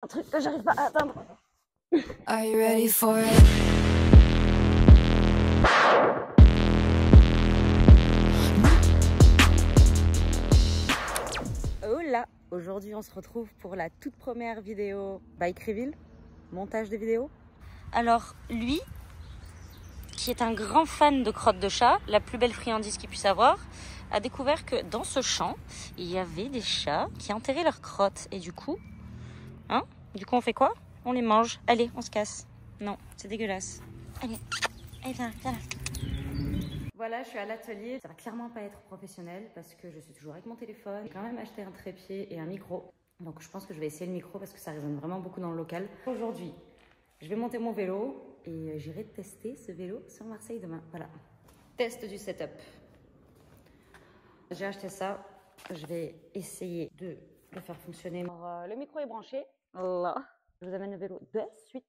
Un truc que j'arrive pas à atteindre. Are you ready for it? Oh là, aujourd'hui on se retrouve pour la toute première vidéo bike reveal, montage de vidéos. Alors lui, qui est un grand fan de crottes de chat, la plus belle friandise qu'il puisse avoir, a découvert que dans ce champ, il y avait des chats qui enterraient leurs crottes. Et du coup, on fait quoi? On les mange. Allez, on se casse. Non, c'est dégueulasse. Allez, viens là. Voilà, je suis à l'atelier. Ça va clairement pas être professionnel parce que je suis toujours avec mon téléphone. J'ai quand même acheté un trépied et un micro. Donc je pense que je vais essayer le micro parce que ça résonne vraiment beaucoup dans le local. Aujourd'hui, je vais monter mon vélo et j'irai tester ce vélo sur Marseille demain. Voilà. Test du setup. J'ai acheté ça. Je vais essayer de le faire fonctionner. Alors, le micro est branché. Là. Je vous amène le vélo de suite.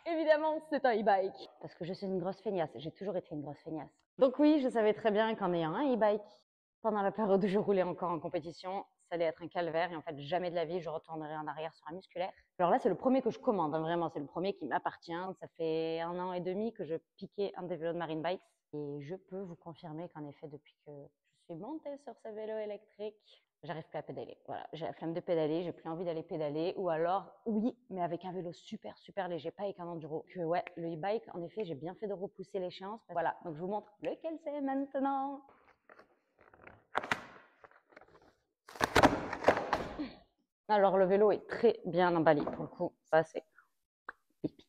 Évidemment, c'est un e-bike. Parce que je suis une grosse feignasse. J'ai toujours été une grosse feignasse. Donc oui, je savais très bien qu'en ayant un e-bike, pendant la période où je roulais encore en compétition, ça allait être un calvaire. Et en fait, jamais de la vie, je retournerai en arrière sur un musculaire. Alors là, c'est le premier que je commande. Vraiment, c'est le premier qui m'appartient. Ça fait 1 an et demi que je piquais un des vélos de Marine Bikes. Et je peux vous confirmer qu'en effet, depuis que je suis montée sur ce vélo électrique, j'arrive plus à pédaler. Voilà, j'ai la flemme de pédaler, j'ai plus envie d'aller pédaler. Ou alors, oui, mais avec un vélo super, super léger, pas avec un enduro. Que ouais, le e-bike, en effet, j'ai bien fait de repousser l'échéance. Voilà, donc je vous montre lequel c'est maintenant. Alors, le vélo est très bien emballé, pour le coup. Ça, c'est pipite.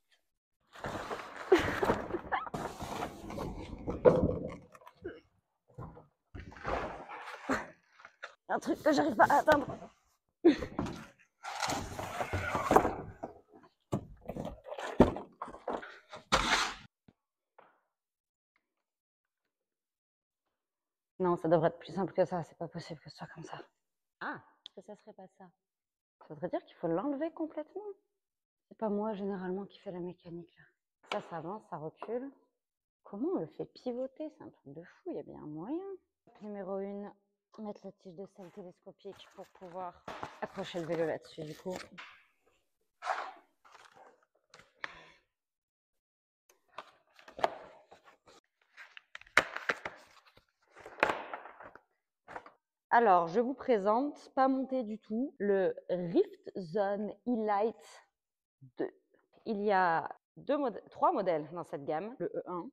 Un truc que j'arrive pas à atteindre. Non, ça devrait être plus simple que ça. C'est pas possible que ce soit comme ça. Ah, que ça serait pas ça. Ça voudrait dire qu'il faut l'enlever complètement. C'est pas moi, généralement, qui fait la mécanique, là. Ça avance, ça recule. Comment on le fait pivoter? C'est un truc de fou, il y a bien un moyen. Numéro 1, mettre la tige de sel télescopique pour pouvoir accrocher le vélo là-dessus, du coup. Alors, je vous présente, pas monté du tout, le Rift Zone E-Lite 2. Il y a 3 modèles dans cette gamme, le E1,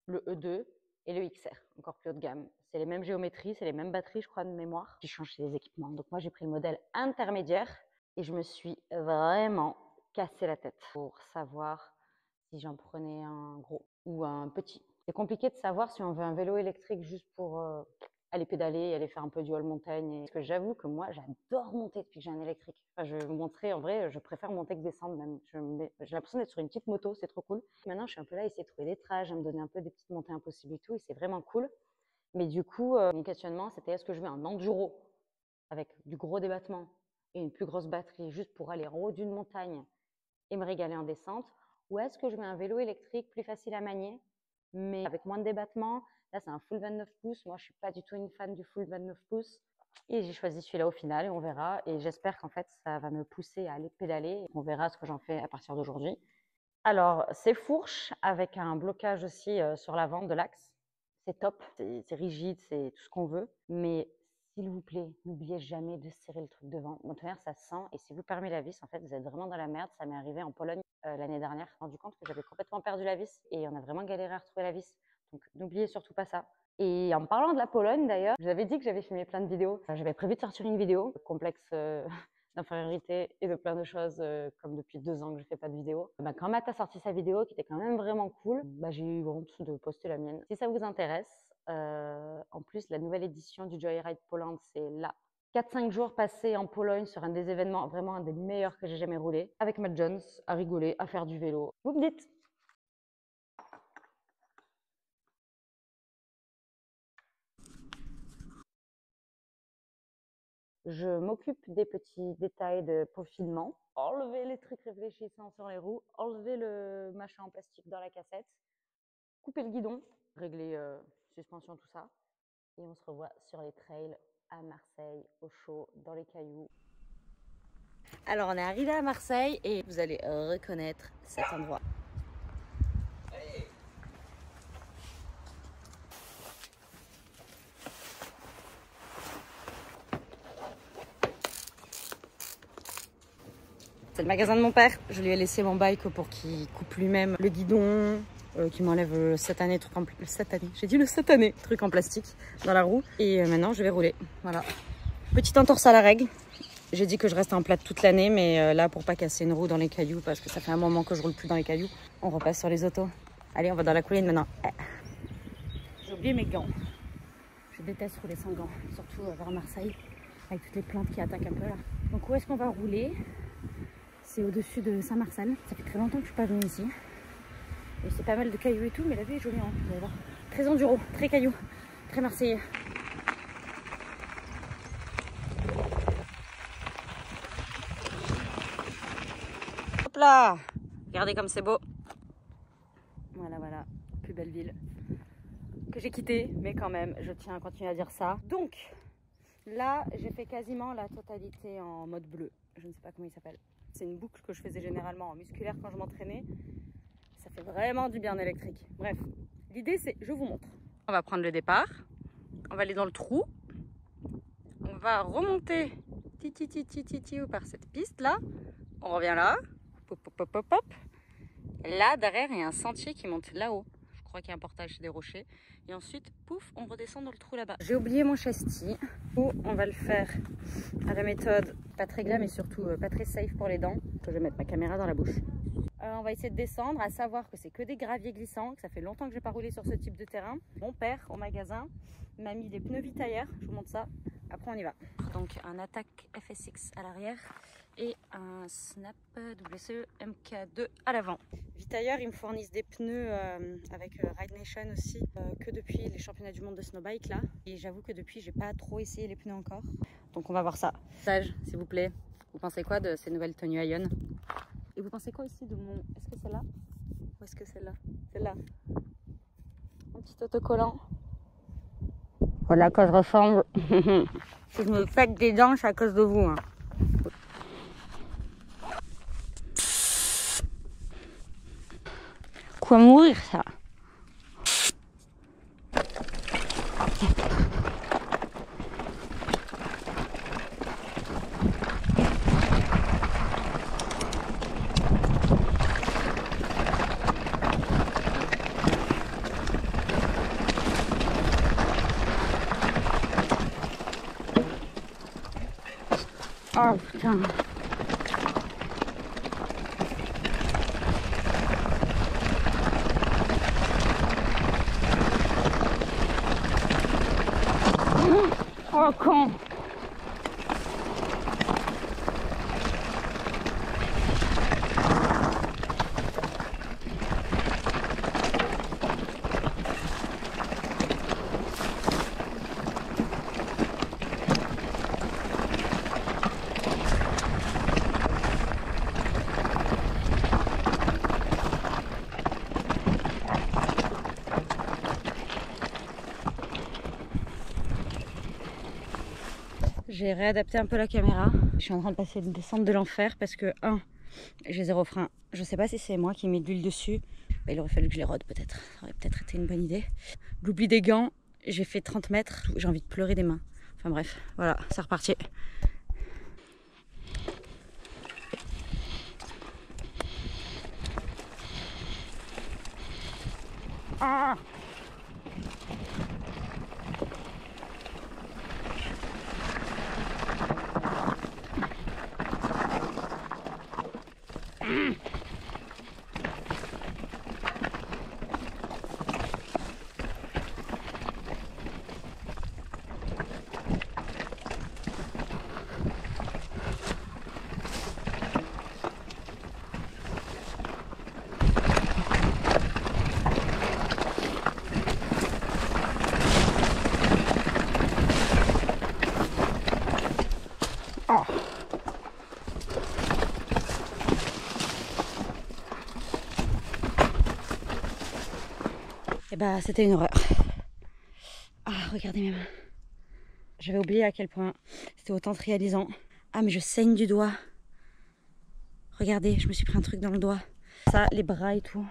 le E2 et le XR, encore plus haut de gamme. C'est les mêmes géométries, c'est les mêmes batteries, je crois, de mémoire, qui changent les équipements. Donc moi, j'ai pris le modèle intermédiaire et je me suis vraiment cassé la tête pour savoir si j'en prenais un gros ou un petit. C'est compliqué de savoir si on veut un vélo électrique juste pour aller pédaler, aller faire un peu du haut montagne. Parce que j'avoue que moi, j'adore monter depuis que j'ai un électrique. Enfin, je monterai, en vrai, je préfère monter que descendre même. J'ai l'impression d'être sur une petite moto, c'est trop cool. Maintenant, je suis un peu là à essayer de trouver des trajes, à me donner un peu des petites montées impossibles et tout, et c'est vraiment cool. Mais du coup, mon questionnement, c'était est-ce que je veux un enduro avec du gros débattement et une plus grosse batterie juste pour aller en haut d'une montagne et me régaler en descente, ou est-ce que je mets un vélo électrique plus facile à manier, mais avec moins de débattement? Là, c'est un full 29 pouces. Moi, je suis pas du tout une fan du full 29 pouces. Et j'ai choisi celui-là au final et on verra. Et j'espère qu'en fait, ça va me pousser à aller pédaler. On verra ce que j'en fais à partir d'aujourd'hui. Alors, c'est fourche avec un blocage aussi sur l'avant de l'axe. C'est top, c'est rigide, c'est tout ce qu'on veut. Mais s'il vous plaît, n'oubliez jamais de serrer le truc devant. Mon tonnerre, ça sent. Et si vous perdez la vis, en fait, vous êtes vraiment dans la merde. Ça m'est arrivé en Pologne l'année dernière. Je me suis rendu compte que j'avais complètement perdu la vis et on a vraiment galéré à retrouver la vis. Donc, n'oubliez surtout pas ça. Et en parlant de la Pologne, d'ailleurs, je vous avais dit que j'avais filmé plein de vidéos. J'avais prévu de sortir une vidéo, complexe d'infériorité et de plein de choses, comme depuis 2 ans que je fais pas de vidéo. Quand Matt a sorti sa vidéo, qui était quand même vraiment cool, j'ai eu honte de poster la mienne. Si ça vous intéresse, en plus, la nouvelle édition du Joyride Poland, c'est là. 4-5 jours passés en Pologne sur un des événements, vraiment un des meilleurs que j'ai jamais roulé, avec Matt Jones, à rigoler, à faire du vélo. Vous me dites? Je m'occupe des petits détails de peaufinement. Enlever les trucs réfléchissants sur les roues, enlever le machin en plastique dans la cassette, couper le guidon, régler suspension, tout ça. Et on se revoit sur les trails à Marseille, au chaud, dans les cailloux. Alors, on est arrivé à Marseille et vous allez reconnaître cet endroit. C'est le magasin de mon père. Je lui ai laissé mon bike pour qu'il coupe lui-même le guidon, qu'il m'enlève le satané truc en plastique dans la roue. Et maintenant, je vais rouler. Voilà. Petite entorse à la règle. J'ai dit que je reste en plate toute l'année, mais là, pour pas casser une roue dans les cailloux, parce que ça fait un moment que je roule plus dans les cailloux, on repasse sur les autos. Allez, on va dans la colline maintenant. J'ai oublié mes gants. Je déteste rouler sans gants, surtout vers Marseille, avec toutes les plantes qui attaquent un peu là. Donc où est-ce qu'on va rouler? C'est au-dessus de Saint-Marcel. Ça fait très longtemps que je suis pas venue ici. Et c'est pas mal de cailloux et tout, mais la vue est jolie, hein, vous allez voir. Très enduro, très cailloux, très marseillais. Hop là! Regardez comme c'est beau. Voilà, voilà. Plus belle ville que j'ai quittée, mais quand même, je tiens à continuer à dire ça. Donc, là, j'ai fait quasiment la totalité en mode bleu. Je ne sais pas comment il s'appelle. C'est une boucle que je faisais généralement en musculaire quand je m'entraînais. Ça fait vraiment du bien en électrique. Bref, l'idée c'est, je vous montre. On va prendre le départ. On va aller dans le trou. On va remonter par cette piste là. On revient là. Pop, pop, pop, pop, pop. Là, derrière, il y a un sentier qui monte là-haut. Je crois qu'il y a un portage des rochers. Et ensuite, pouf, on redescend dans le trou là-bas. J'ai oublié mon chesty. On va le faire à la méthode pas très glam et surtout pas très safe pour les dents. Je vais mettre ma caméra dans la bouche. On va essayer de descendre, à savoir que c'est que des graviers glissants, que ça fait longtemps que j'ai pas roulé sur ce type de terrain. Mon père, au magasin, m'a mis des pneus Vitailleur. Je vous montre ça. Après, on y va. Donc, un Attack FSX à l'arrière et un Snap WCE MK2 à l'avant. Vitailleur, ils me fournissent des pneus avec Ride Nation aussi, que depuis les championnats du monde de snowbike là. Et j'avoue que depuis, j'ai pas trop essayé les pneus encore. Donc on va voir ça. Sage, s'il vous plaît, vous pensez quoi de ces nouvelles tenues Ion? Et vous pensez quoi aussi de mon... Est-ce que celle-là? Ou est-ce que celle-là? Celle-là. Un petit autocollant. Voilà quoi je ressemble. Si je me fais des dents, c'est à cause de vous. Hein. Quoi mourir ça? Oh putain. Oh con. J'ai réadapté un peu la caméra. Je suis en train de passer une descente de l'enfer parce que, j'ai zéro frein. Je sais pas si c'est moi qui ai mis de l'huile dessus. Bah, il aurait fallu que je les rôde peut-être. Ça aurait peut-être été une bonne idée. L'oubli des gants, j'ai fait 30 mètres. J'ai envie de pleurer des mains. Enfin bref, voilà, c'est reparti. Ah! Oh. Et bah c'était une horreur. Ah regardez mes mains. J'avais oublié à quel point c'était autant réalisant. Ah mais je saigne du doigt. Regardez, je me suis pris un truc dans le doigt. Ça, les bras et tout.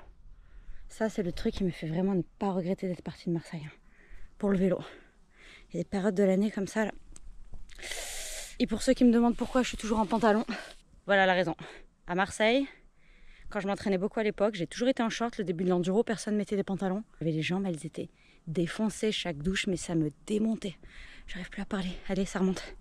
Ça, c'est le truc qui me fait vraiment ne pas regretter d'être partie de Marseille. Hein, pour le vélo. Il y a des périodes de l'année comme ça, là. Et pour ceux qui me demandent pourquoi je suis toujours en pantalon, voilà la raison. À Marseille, quand je m'entraînais beaucoup à l'époque, j'ai toujours été en short. Le début de l'enduro, personne ne mettait des pantalons. J'avais les jambes, elles étaient défoncées chaque douche, mais ça me démontait. J'arrive plus à parler. Allez, ça remonte.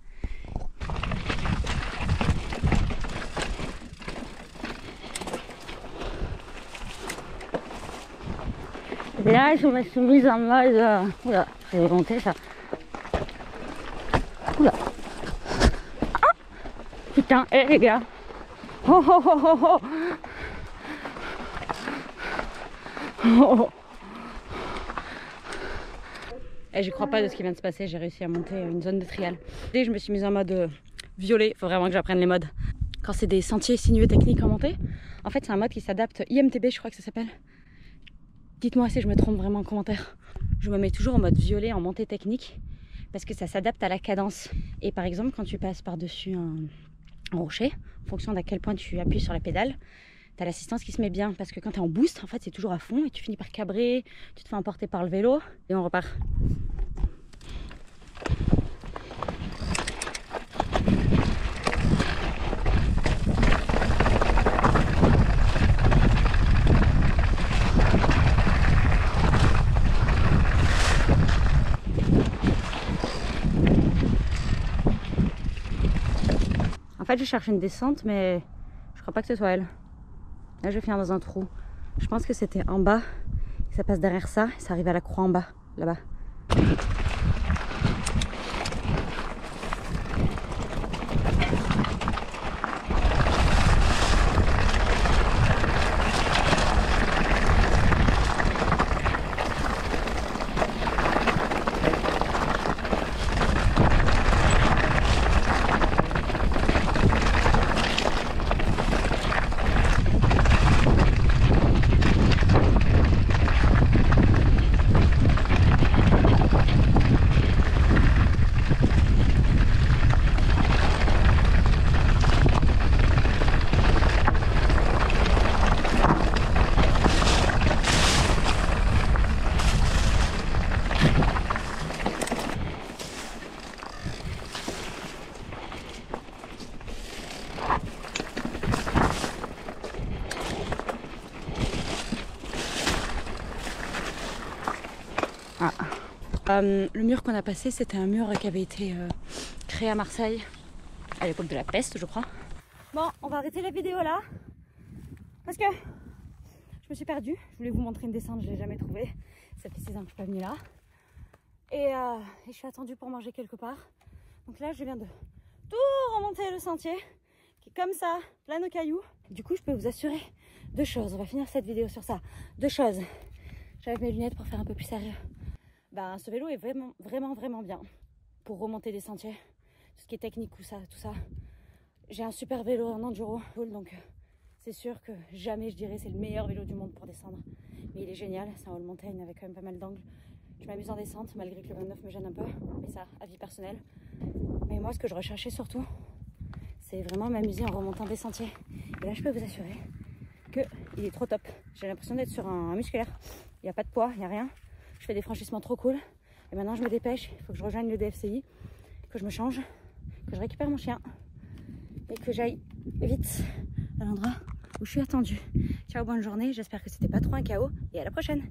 Et là, je me suis mise en mode... Oula, c'est remonté ça. Oula. Ah putain, hé les gars. Oh oh oh oh oh. Oh. Et j'y crois pas de ce qui vient de se passer, j'ai réussi à monter une zone de trial. Et je me suis mise en mode violet, faut vraiment que j'apprenne les modes. Quand c'est des sentiers sinueux techniques en montée, en fait c'est un mode qui s'adapte, IMTB je crois que ça s'appelle. Dites-moi si je me trompe vraiment en commentaire. Je me mets toujours en mode violet en montée technique parce que ça s'adapte à la cadence. Et par exemple quand tu passes par-dessus un rocher, en fonction d'à quel point tu appuies sur la pédale, t'as l'assistance qui se met bien parce que quand t'es en boost, en fait c'est toujours à fond et tu finis par cabrer, tu te fais emporter par le vélo et on repart. En fait je cherche une descente mais je crois pas que ce soit elle. Là je vais finir dans un trou. Je pense que c'était en bas. Ça passe derrière ça et ça arrive à la croix en bas, là-bas. Le mur qu'on a passé, c'était un mur qui avait été créé à Marseille à l'époque de la peste, je crois. Bon, on va arrêter la vidéo là parce que je me suis perdue. Je voulais vous montrer une descente, je ne l'ai jamais trouvée. Ça fait 6 ans que je suis pas venue là. Et je suis attendue pour manger quelque part. Donc là, je viens de tout remonter le sentier qui est comme ça, plein de cailloux. Du coup, je peux vous assurer 2 choses. On va finir cette vidéo sur ça. 2 choses. J'avais mes lunettes pour faire un peu plus sérieux. Ben, ce vélo est vraiment bien pour remonter des sentiers, tout ce qui est technique, tout ça. J'ai un super vélo en enduro, donc c'est sûr que jamais je dirais c'est le meilleur vélo du monde pour descendre. Mais il est génial, c'est un all mountain avec quand même pas mal d'angles. Je m'amuse en descente malgré que le 29 me gêne un peu, mais ça, avis personnel. Mais moi, ce que je recherchais surtout, c'est vraiment m'amuser en remontant des sentiers. Et là, je peux vous assurer qu'il est trop top. J'ai l'impression d'être sur un musculaire. Il n'y a pas de poids, il n'y a rien. Je fais des franchissements trop cool. Et maintenant, je me dépêche. Il faut que je rejoigne le DFCI, que je me change, que je récupère mon chien et que j'aille vite à l'endroit où je suis attendue. Ciao, bonne journée. J'espère que c'était pas trop un chaos et à la prochaine.